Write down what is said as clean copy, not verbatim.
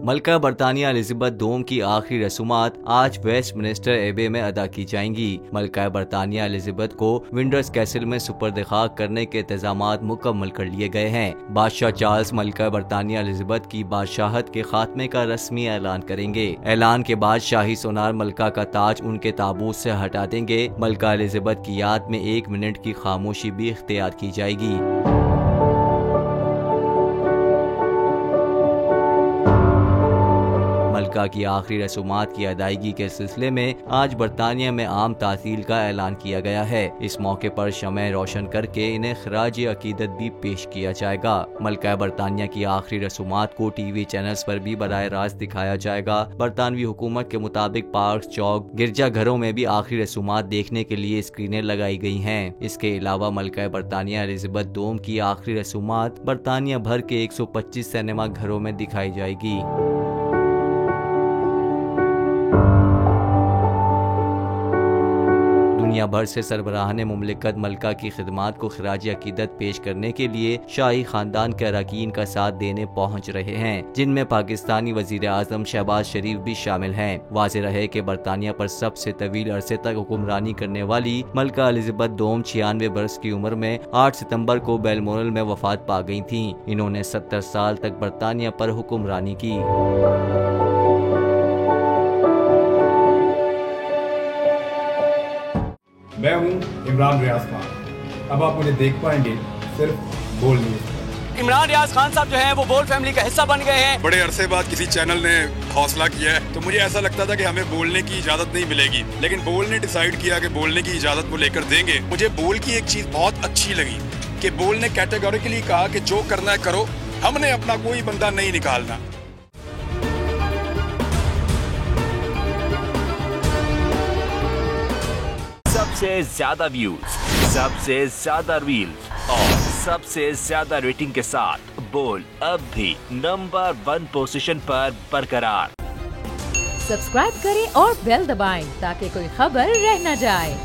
मलका बरतानिया एलिजाबेथ दोम की आखिरी रसूमात आज वेस्टमिनिस्टर एबे में अदा की जाएंगी। मलका बरतानिया एलिजाबेथ को विंडर्स कैसल में सुपर्द खाक करने के इंतजामात मुकम्मल कर लिए गए हैं। बादशाह चार्ल्स मलका बरतानिया एलिजाबेथ की बादशाहत के खात्मे का रस्मी ऐलान करेंगे। ऐलान के बाद शाही सोनार मलका का ताज उनके ताबूत से हटा देंगे। मलका एलिजाबेथ की याद में 1 मिनट की खामोशी भी इख्तियार की जाएगी। मलका की आखिरी रसूमात की अदायगी के सिलसिले में आज बरतानिया में आम तातील का ऐलान किया गया है। इस मौके पर शमए रोशन करके इन्हें खराज अकीदत भी पेश किया जाएगा। मलका बरतानिया की आखिरी रसूमात को टीवी चैनल्स पर भी बराह रास्त दिखाया जाएगा। बरतानवी हुकूमत के मुताबिक पार्क, चौक, गिरजा घरों में भी आखिरी रसूमात देखने के लिए स्क्रीनें लगाई गई हैं। इसके अलावा मलका बरतानिया एलिजाबेथ दोम की आखिरी रसूमात बरतानिया भर के 125 सिनेमा घरों में दिखाई जाएगी। दुनिया भर से सरबराहान मुमलिकत मलका की खिदमात को खराज अकीदत पेश करने के लिए शाही खानदान के अरकान का साथ देने पहुँच रहे हैं, जिनमें पाकिस्तानी वजीर आजम शहबाज शरीफ भी शामिल हैं। वाज़ेह रहे कि बरतानिया पर सबसे तवील अरसे तक हुक्मरानी करने वाली मलका एलिजाबेथ दोम 96 बरस की उम्र में 8 सितंबर को बेलमोरल में वफात पा गई थीं। इन्होंने 70 साल तक बरतानिया पर हुक्मरानी की। मैं हूं इमरान रियाज खान। अब आप मुझे देख पाएंगे सिर्फ बोल न्यूज़। इमरान रियाज खान साहब जो हैं वो बोल फैमिली का हिस्सा बन गए हैं। बड़े अरसे बाद किसी चैनल ने हौसला किया है, तो मुझे ऐसा लगता था कि हमें बोलने की इजाजत नहीं मिलेगी, लेकिन बोल ने डिसाइड किया कि बोलने की इजाजत वो लेकर देंगे। मुझे बोल की एक चीज बहुत अच्छी लगी कि बोल ने कैटेगोरिकली कहा कि जो करना है करो, हमने अपना कोई बंदा नहीं निकालना। सबसे ज्यादा व्यूज, सबसे ज्यादा रील्स और सबसे ज्यादा रेटिंग के साथ बोल अब भी नंबर 1 पोजीशन पर बरकरार। सब्सक्राइब करें और बेल दबाएं ताकि कोई खबर रह न जाए।